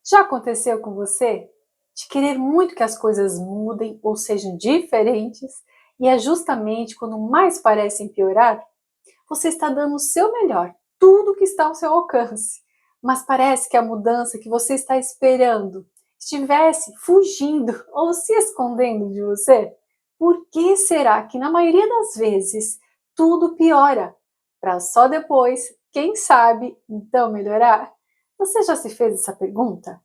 Já aconteceu com você de querer muito que as coisas mudem ou sejam diferentes e é justamente quando mais parecem piorar? Você está dando o seu melhor, tudo que está ao seu alcance, mas parece que a mudança que você está esperando estivesse fugindo ou se escondendo de você? Por que será que na maioria das vezes tudo piora, para só depois, quem sabe, então melhorar? Você já se fez essa pergunta?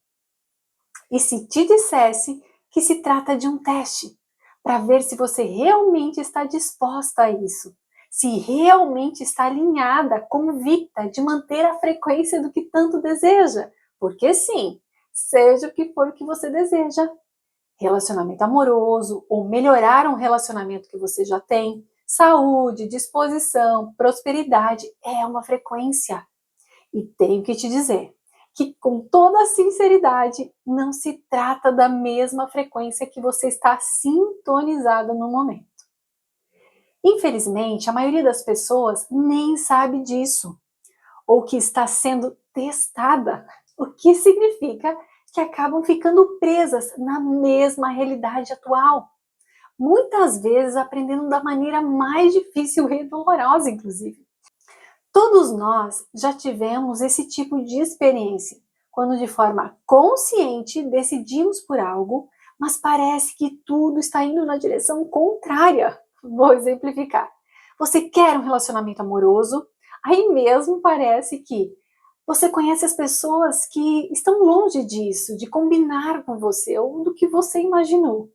E se te dissesse que se trata de um teste, para ver se você realmente está disposta a isso, se realmente está alinhada, convicta de manter a frequência do que tanto deseja, porque sim, seja o que for o que você deseja, relacionamento amoroso ou melhorar um relacionamento que você já tem, saúde, disposição, prosperidade, é uma frequência. E tenho que te dizer que, com toda a sinceridade, não se trata da mesma frequência que você está sintonizado no momento. Infelizmente, a maioria das pessoas nem sabe disso, ou que está sendo testada, o que significa que acabam ficando presas na mesma realidade atual. Muitas vezes aprendendo da maneira mais difícil e dolorosa, inclusive. Todos nós já tivemos esse tipo de experiência, quando de forma consciente decidimos por algo, mas parece que tudo está indo na direção contrária. Vou exemplificar. Você quer um relacionamento amoroso, aí mesmo parece que você conhece as pessoas que estão longe disso, de combinar com você ou do que você imaginou.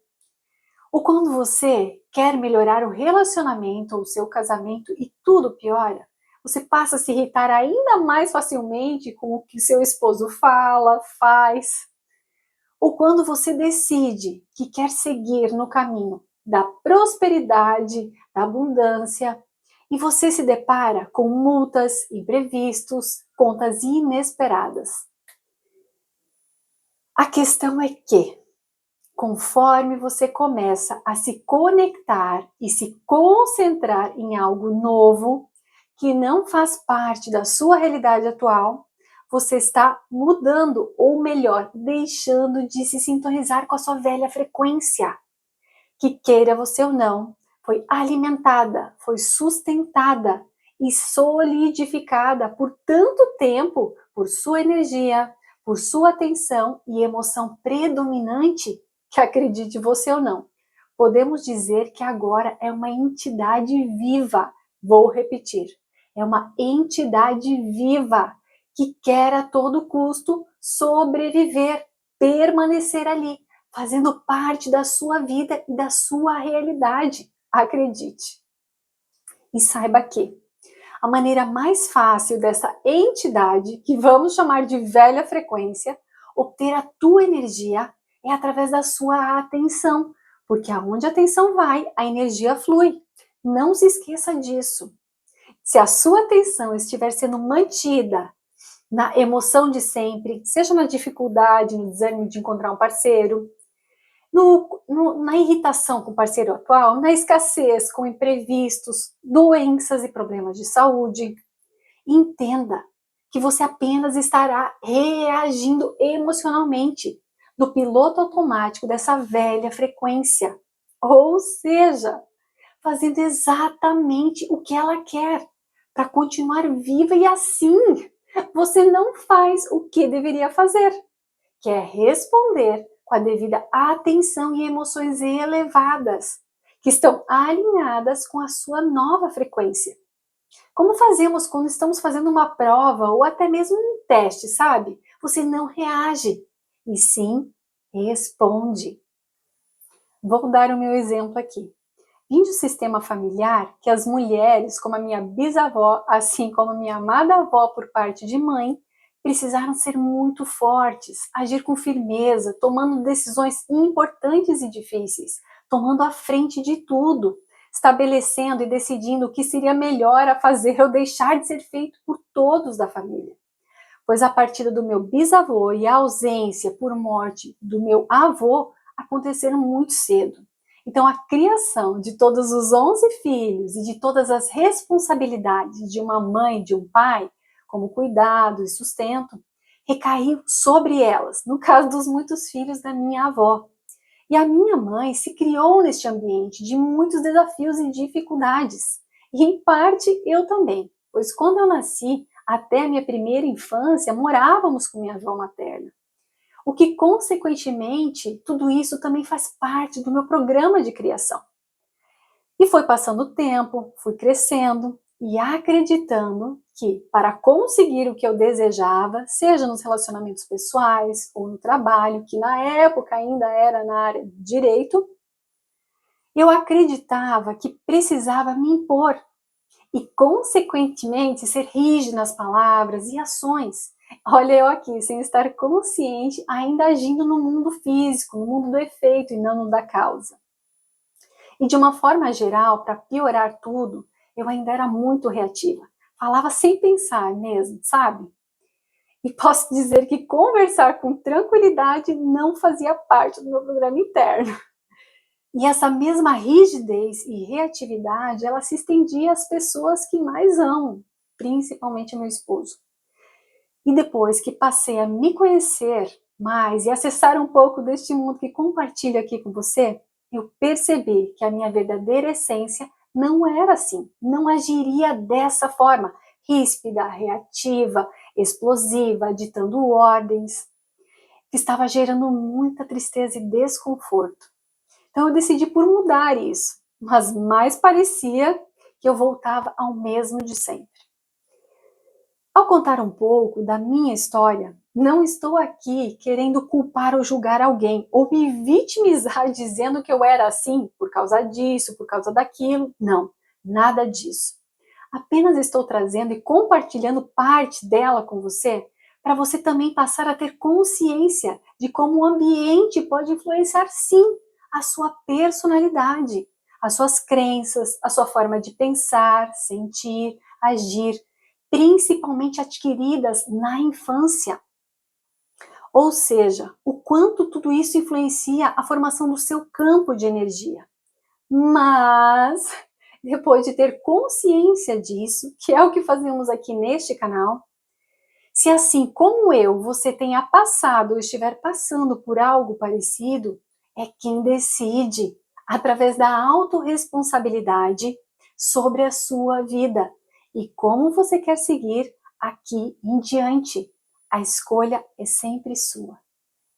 Ou quando você quer melhorar o relacionamento ou o seu casamento e tudo piora, você passa a se irritar ainda mais facilmente com o que seu esposo fala, faz. Ou quando você decide que quer seguir no caminho da prosperidade, da abundância, e você se depara com multas, imprevistos, contas inesperadas. A questão é que, conforme você começa a se conectar e se concentrar em algo novo, que não faz parte da sua realidade atual, você está mudando, ou melhor, deixando de se sintonizar com a sua velha frequência, que queira você ou não, foi alimentada, foi sustentada e solidificada por tanto tempo por sua energia, por sua atenção e emoção predominante, que acredite você ou não, podemos dizer que agora é uma entidade viva. Vou repetir, é uma entidade viva que quer a todo custo sobreviver, permanecer ali, fazendo parte da sua vida e da sua realidade. Acredite. E saiba que a maneira mais fácil dessa entidade, que vamos chamar de velha frequência, obter a tua energia é através da sua atenção, porque aonde a atenção vai, a energia flui. Não se esqueça disso. Se a sua atenção estiver sendo mantida na emoção de sempre, seja na dificuldade, no desânimo de encontrar um parceiro, na irritação com o parceiro atual, na escassez com imprevistos, doenças e problemas de saúde, entenda que você apenas estará reagindo emocionalmente no piloto automático dessa velha frequência. Ou seja, fazendo exatamente o que ela quer para continuar viva, e assim você não faz o que deveria fazer, que é responder com a devida atenção e emoções elevadas, que estão alinhadas com a sua nova frequência. Como fazemos quando estamos fazendo uma prova ou até mesmo um teste, sabe? Você não reage, e sim responde. Vou dar o meu exemplo aqui. Vim de um sistema familiar que as mulheres, como a minha bisavó, assim como a minha amada avó por parte de mãe, precisaram ser muito fortes, agir com firmeza, tomando decisões importantes e difíceis, tomando a frente de tudo, estabelecendo e decidindo o que seria melhor a fazer ou deixar de ser feito por todos da família. Pois a partida do meu bisavô e a ausência por morte do meu avô aconteceram muito cedo. Então, a criação de todos os 11 filhos e de todas as responsabilidades de uma mãe e de um pai, como cuidado e sustento, recaiu sobre elas, no caso dos muitos filhos da minha avó. E a minha mãe se criou neste ambiente de muitos desafios e dificuldades. E em parte eu também, pois quando eu nasci, até a minha primeira infância, morávamos com minha avó materna. O que, consequentemente, tudo isso também faz parte do meu programa de criação. E foi passando o tempo, fui crescendo e acreditando que, para conseguir o que eu desejava, seja nos relacionamentos pessoais ou no trabalho, que na época ainda era na área de direito, eu acreditava que precisava me impor e, consequentemente, ser rígido nas palavras e ações. Olha eu aqui, sem estar consciente, ainda agindo no mundo físico, no mundo do efeito e não no da causa. E de uma forma geral, para piorar tudo, eu ainda era muito reativa. Falava sem pensar mesmo, sabe? E posso dizer que conversar com tranquilidade não fazia parte do meu programa interno. E essa mesma rigidez e reatividade, ela se estendia às pessoas que mais amo, principalmente meu esposo. E depois que passei a me conhecer mais e acessar um pouco deste mundo que compartilho aqui com você, eu percebi que a minha verdadeira essência não era assim, não agiria dessa forma, ríspida, reativa, explosiva, ditando ordens, que estava gerando muita tristeza e desconforto. Então eu decidi por mudar isso, mas mais parecia que eu voltava ao mesmo de sempre. Ao contar um pouco da minha história, não estou aqui querendo culpar ou julgar alguém, ou me vitimizar dizendo que eu era assim por causa disso, por causa daquilo. Não, nada disso. Apenas estou trazendo e compartilhando parte dela com você, para você também passar a ter consciência de como o ambiente pode influenciar, sim, a sua personalidade, as suas crenças, a sua forma de pensar, sentir, agir, principalmente adquiridas na infância. Ou seja, o quanto tudo isso influencia a formação do seu campo de energia. Mas, depois de ter consciência disso, que é o que fazemos aqui neste canal, se assim como eu, você tenha passado ou estiver passando por algo parecido, é quem decide, através da autorresponsabilidade, sobre a sua vida e como você quer seguir aqui em diante. A escolha é sempre sua.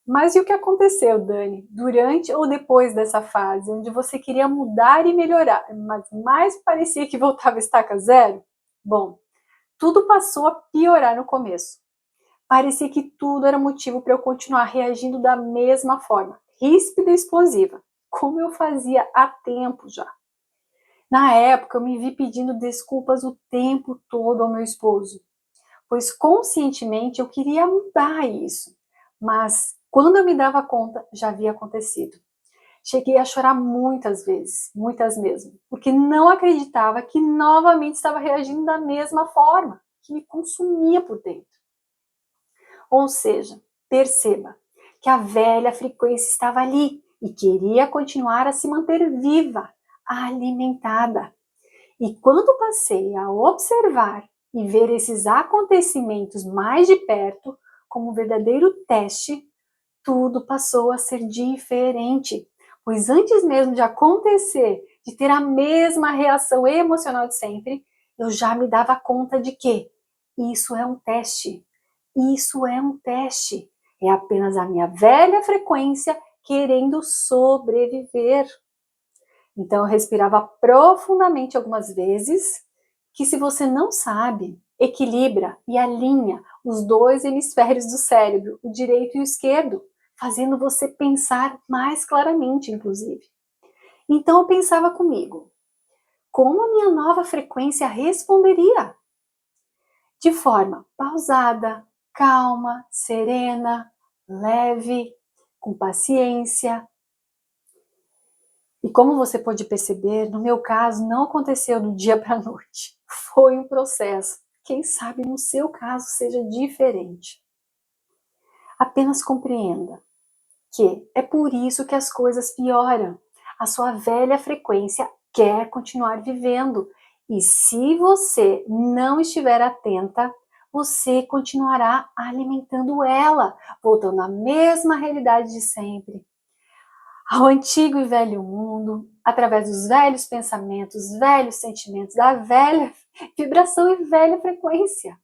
Mas e o que aconteceu, Dani, durante ou depois dessa fase, onde você queria mudar e melhorar, mas mais parecia que voltava a estaca zero? Bom, tudo passou a piorar no começo. Parecia que tudo era motivo para eu continuar reagindo da mesma forma, ríspida e explosiva, como eu fazia há tempo já. Na época, eu me vi pedindo desculpas o tempo todo ao meu esposo, pois conscientemente eu queria mudar isso, mas quando eu me dava conta, já havia acontecido. Cheguei a chorar muitas vezes, muitas mesmo, porque não acreditava que novamente estava reagindo da mesma forma, que me consumia por dentro. Ou seja, perceba que a velha frequência estava ali e queria continuar a se manter viva, alimentada. E quando passei a observar e ver esses acontecimentos mais de perto, como um verdadeiro teste, tudo passou a ser diferente. Pois antes mesmo de acontecer, de ter a mesma reação emocional de sempre, eu já me dava conta de que isso é um teste. Isso é um teste. É apenas a minha velha frequência querendo sobreviver. Então eu respirava profundamente algumas vezes, que se você não sabe, equilibra e alinha os dois hemisférios do cérebro, o direito e o esquerdo, fazendo você pensar mais claramente, inclusive. Então eu pensava comigo, como a minha nova frequência responderia? De forma pausada, calma, serena, leve, com paciência. E como você pode perceber, no meu caso não aconteceu do dia para a noite. Foi um processo. Quem sabe no seu caso seja diferente. Apenas compreenda que é por isso que as coisas pioram. A sua velha frequência quer continuar vivendo. E se você não estiver atenta, você continuará alimentando ela, voltando à mesma realidade de sempre, ao antigo e velho mundo, através dos velhos pensamentos, velhos sentimentos, da velha vibração e velha frequência.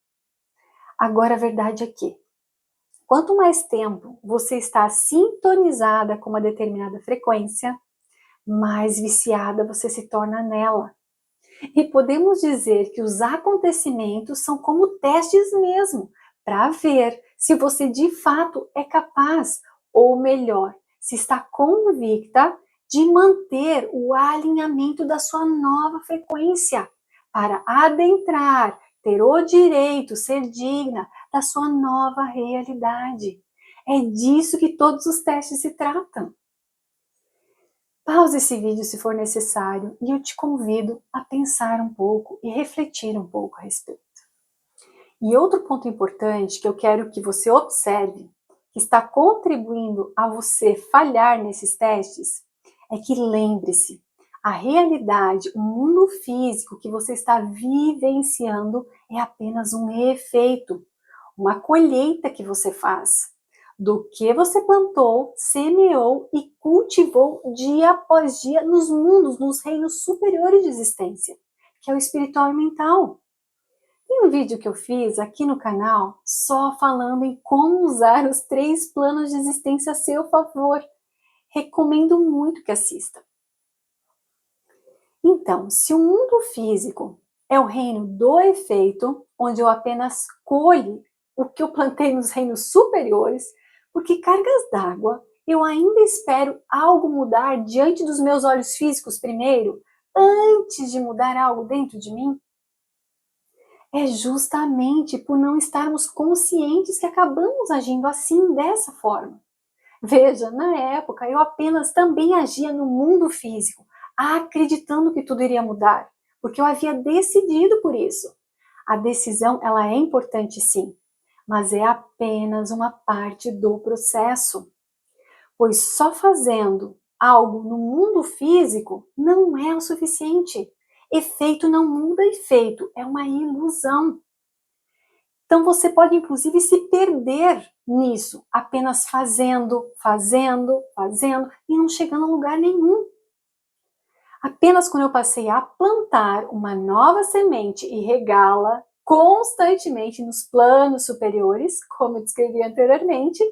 Agora a verdade é que, quanto mais tempo você está sintonizada com uma determinada frequência, mais viciada você se torna nela. E podemos dizer que os acontecimentos são como testes mesmo, para ver se você de fato é capaz, ou melhor, se está convicta de manter o alinhamento da sua nova frequência, para adentrar, ter o direito, ser digna da sua nova realidade. É disso que todos os testes se tratam. Pause esse vídeo se for necessário e eu te convido a pensar um pouco e refletir um pouco a respeito. E outro ponto importante que eu quero que você observe, que está contribuindo a você falhar nesses testes, é que lembre-se, a realidade, o mundo físico que você está vivenciando é apenas um efeito, uma colheita que você faz do que você plantou, semeou e cultivou dia após dia nos mundos, nos reinos superiores de existência, que é o espiritual e mental. Tem um vídeo que eu fiz aqui no canal só falando em como usar os 3 planos de existência a seu favor. Recomendo muito que assista. Então, se o mundo físico é o reino do efeito, onde eu apenas colho o que eu plantei nos reinos superiores, porque cargas d'água, eu ainda espero algo mudar diante dos meus olhos físicos primeiro, antes de mudar algo dentro de mim? É justamente por não estarmos conscientes que acabamos agindo assim, dessa forma. Veja, na época eu apenas também agia no mundo físico, acreditando que tudo iria mudar, porque eu havia decidido por isso. A decisão, ela é importante sim, mas é apenas uma parte do processo, pois só fazendo algo no mundo físico não é o suficiente. Efeito não muda efeito, é uma ilusão. Então você pode inclusive se perder nisso, apenas fazendo, fazendo, fazendo e não chegando a lugar nenhum. Apenas quando eu passei a plantar uma nova semente e regá-la constantemente nos planos superiores, como eu descrevi anteriormente,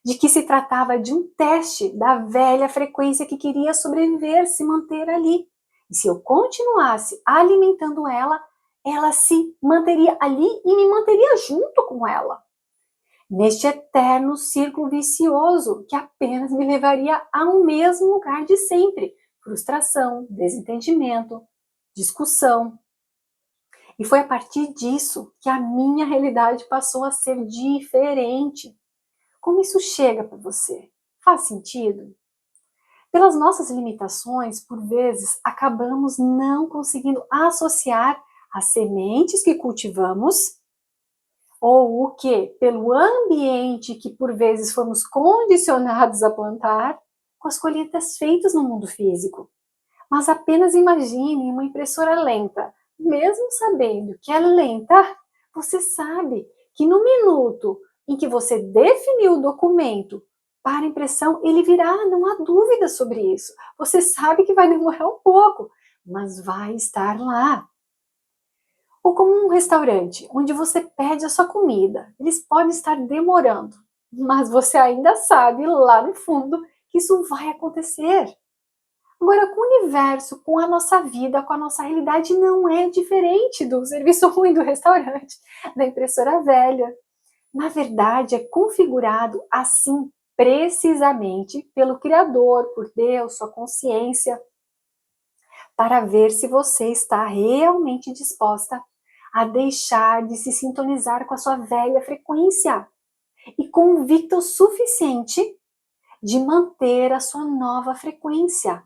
de que se tratava de um teste da velha frequência que queria sobreviver, se manter ali. E se eu continuasse alimentando ela, ela se manteria ali e me manteria junto com ela, neste eterno círculo vicioso que apenas me levaria ao mesmo lugar de sempre: frustração, desentendimento, discussão. E foi a partir disso que a minha realidade passou a ser diferente. Como isso chega para você? Faz sentido? Pelas nossas limitações, por vezes, acabamos não conseguindo associar as sementes que cultivamos, ou o que? Pelo ambiente que por vezes fomos condicionados a plantar, com as colheitas feitas no mundo físico. Mas apenas imagine uma impressora lenta. Mesmo sabendo que é lenta, você sabe que no minuto em que você definiu o documento para impressão, ele virá, não há dúvida sobre isso. Você sabe que vai demorar um pouco, mas vai estar lá. Ou como um restaurante, onde você pede a sua comida. Eles podem estar demorando, mas você ainda sabe lá no fundo que isso vai acontecer. Agora, com o universo, com a nossa vida, com a nossa realidade, não é diferente do serviço ruim do restaurante, da impressora velha. Na verdade, é configurado assim, precisamente pelo Criador, por Deus, sua consciência, para ver se você está realmente disposta a deixar de se sintonizar com a sua velha frequência e convicta o suficiente de manter a sua nova frequência.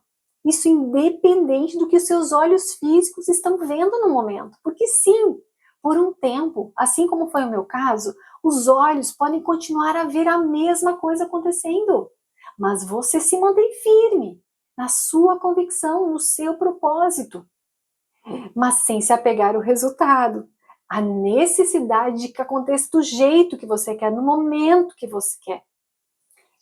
Isso independente do que os seus olhos físicos estão vendo no momento. Porque sim, por um tempo, assim como foi o meu caso, os olhos podem continuar a ver a mesma coisa acontecendo. Mas você se mantém firme na sua convicção, no seu propósito, mas sem se apegar ao resultado. a necessidade de que aconteça do jeito que você quer, no momento que você quer.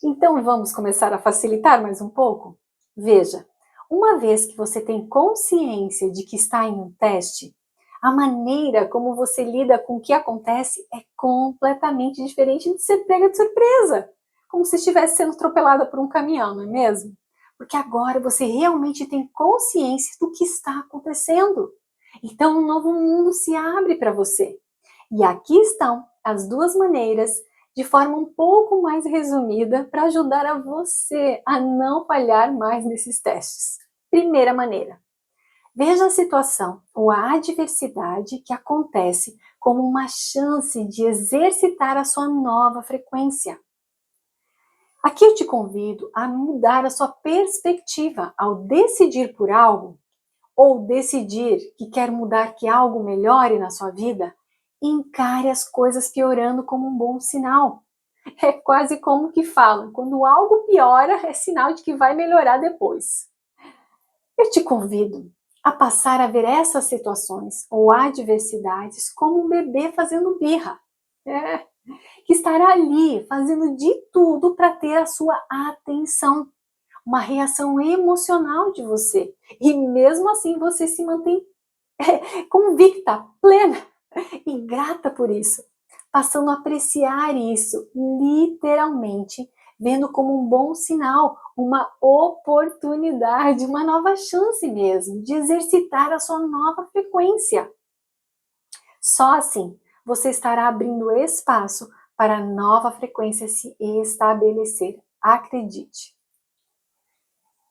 Então vamos começar a facilitar mais um pouco? Veja, uma vez que você tem consciência de que está em um teste, a maneira como você lida com o que acontece é completamente diferente de ser pega de surpresa, como se estivesse sendo atropelada por um caminhão, não é mesmo? Porque agora você realmente tem consciência do que está acontecendo. Então um novo mundo se abre para você. E aqui estão as duas maneiras, de forma um pouco mais resumida, para ajudar a você a não falhar mais nesses testes. Primeira maneira. Veja a situação ou a adversidade que acontece como uma chance de exercitar a sua nova frequência. Aqui eu te convido a mudar a sua perspectiva ao decidir por algo ou decidir que quer mudar, que algo melhore na sua vida. Encare as coisas piorando como um bom sinal. É quase como que falam, quando algo piora é sinal de que vai melhorar depois. Eu te convido a passar a ver essas situações ou adversidades como um bebê fazendo birra. Que estará ali fazendo de tudo para ter a sua atenção, uma reação emocional de você. E mesmo assim você se mantém convicta, plena e grata por isso, passando a apreciar isso literalmente, vendo como um bom sinal, uma oportunidade, uma nova chance mesmo de exercitar a sua nova frequência. Só assim você estará abrindo espaço para a nova frequência se estabelecer. Acredite.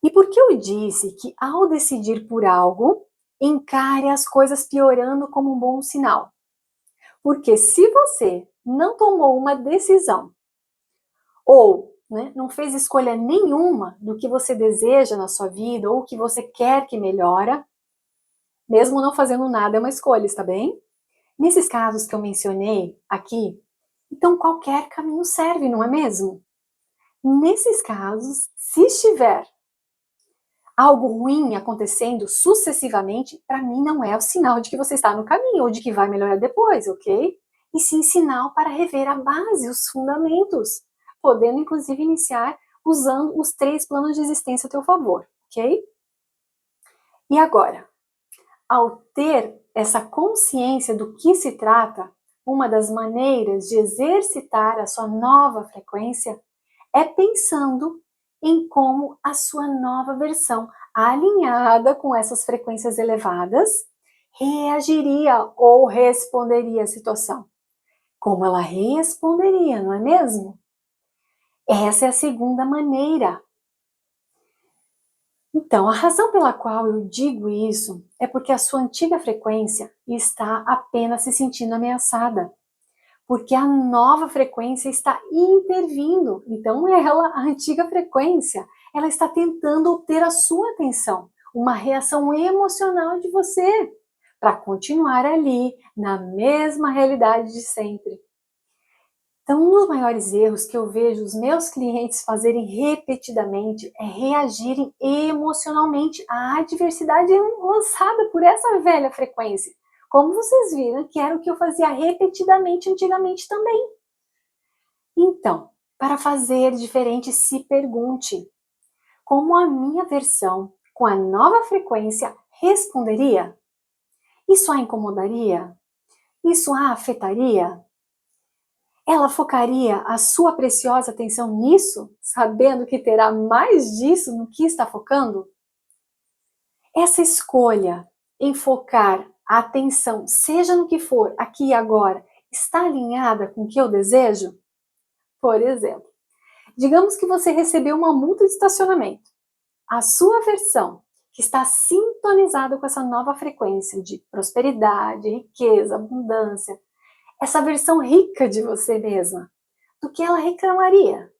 E por que eu disse que ao decidir por algo, encare as coisas piorando como um bom sinal? Porque se você não tomou uma decisão ou não fez escolha nenhuma do que você deseja na sua vida ou o que você quer que melhora, mesmo não fazendo nada é uma escolha, está bem? Nesses casos que eu mencionei aqui, então qualquer caminho serve, não é mesmo? Nesses casos, se estiver algo ruim acontecendo sucessivamente, para mim não é o sinal de que você está no caminho ou de que vai melhorar depois, ok? E sim sinal para rever a base, os fundamentos, podendo inclusive iniciar usando os 3 planos de existência a teu favor, ok? E agora, ao ter essa consciência do que se trata, uma das maneiras de exercitar a sua nova frequência é pensando em como a sua nova versão, alinhada com essas frequências elevadas, reagiria ou responderia à situação. Como ela responderia, não é mesmo? Essa é a segunda maneira. Então, a razão pela qual eu digo isso é porque a sua antiga frequência está apenas se sentindo ameaçada. Porque a nova frequência está intervindo. Então, ela, a antiga frequência, ela está tentando obter a sua atenção, uma reação emocional de você, para continuar ali, na mesma realidade de sempre. Então, um dos maiores erros que eu vejo os meus clientes fazerem repetidamente é reagirem emocionalmente à adversidade lançada por essa velha frequência. Como vocês viram, que era o que eu fazia repetidamente antigamente também. Então, para fazer diferente, se pergunte: como a minha versão com a nova frequência responderia? Isso a incomodaria? Isso a afetaria? Ela focaria a sua preciosa atenção nisso, sabendo que terá mais disso no que está focando? Essa escolha em focar a atenção, seja no que for, aqui e agora, está alinhada com o que eu desejo? Por exemplo, digamos que você recebeu uma multa de estacionamento. A sua versão, que está sintonizada com essa nova frequência de prosperidade, riqueza, abundância, essa versão rica de você mesma, do que ela reclamaria?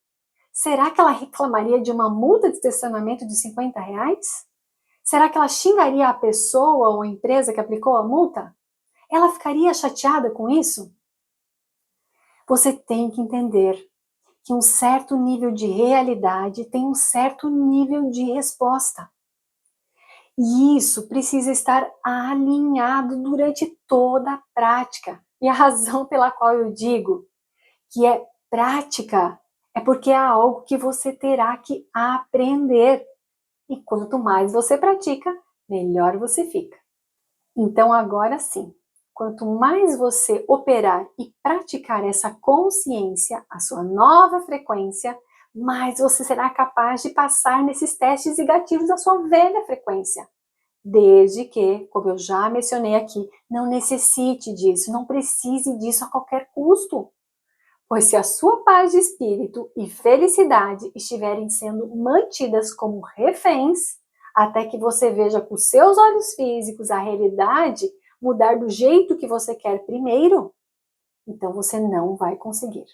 Será que ela reclamaria de uma multa de estacionamento de R$ 50? Será que ela xingaria a pessoa ou a empresa que aplicou a multa? Ela ficaria chateada com isso? Você tem que entender que um certo nível de realidade tem um certo nível de resposta. E isso precisa estar alinhado durante toda a prática. E a razão pela qual eu digo que é prática é porque é algo que você terá que aprender. E quanto mais você pratica, melhor você fica. Então agora sim, quanto mais você operar e praticar essa consciência, a sua nova frequência, mais você será capaz de passar nesses testes e gatilhos da sua velha frequência. Desde que, como eu já mencionei aqui, não necessite disso, não precise disso a qualquer custo. Pois se a sua paz de espírito e felicidade estiverem sendo mantidas como reféns, até que você veja com seus olhos físicos a realidade mudar do jeito que você quer primeiro, então você não vai conseguir.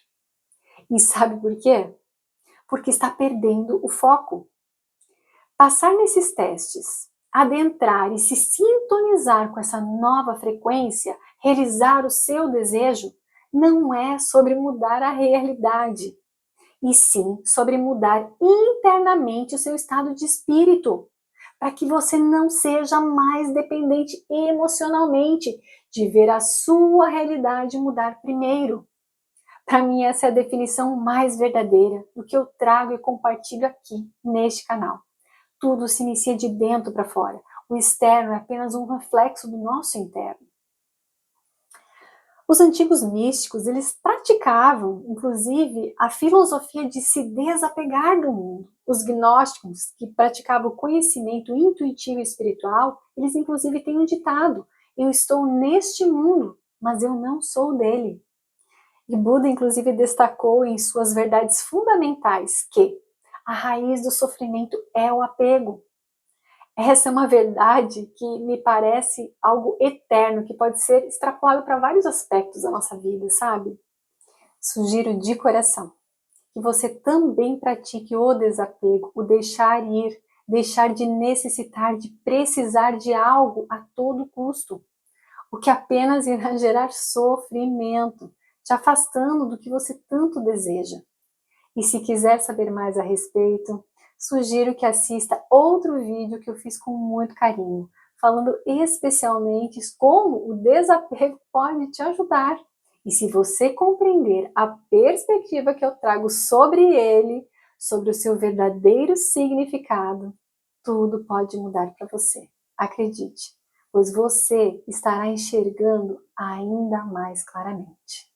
E sabe por quê? Porque está perdendo o foco. Passar nesses testes, adentrar e se sintonizar com essa nova frequência, realizar o seu desejo, não é sobre mudar a realidade, e sim sobre mudar internamente o seu estado de espírito, para que você não seja mais dependente emocionalmente de ver a sua realidade mudar primeiro. Para mim, essa é a definição mais verdadeira do que eu trago e compartilho aqui neste canal. Tudo se inicia de dentro para fora. O externo é apenas um reflexo do nosso interno. Os antigos místicos, eles praticavam, inclusive, a filosofia de se desapegar do mundo. Os gnósticos, que praticavam o conhecimento intuitivo e espiritual, eles inclusive têm um ditado: eu estou neste mundo, mas eu não sou dele. E Buda, inclusive, destacou em suas verdades fundamentais que a raiz do sofrimento é o apego. Essa é uma verdade que me parece algo eterno, que pode ser extrapolado para vários aspectos da nossa vida, sabe? Sugiro de coração que você também pratique o desapego, o deixar ir, deixar de necessitar, de precisar de algo a todo custo, o que apenas irá gerar sofrimento, te afastando do que você tanto deseja. E se quiser saber mais a respeito, sugiro que assista outro vídeo que eu fiz com muito carinho, falando especialmente como o desapego pode te ajudar. E se você compreender a perspectiva que eu trago sobre ele, sobre o seu verdadeiro significado, tudo pode mudar para você. Acredite, pois você estará enxergando ainda mais claramente.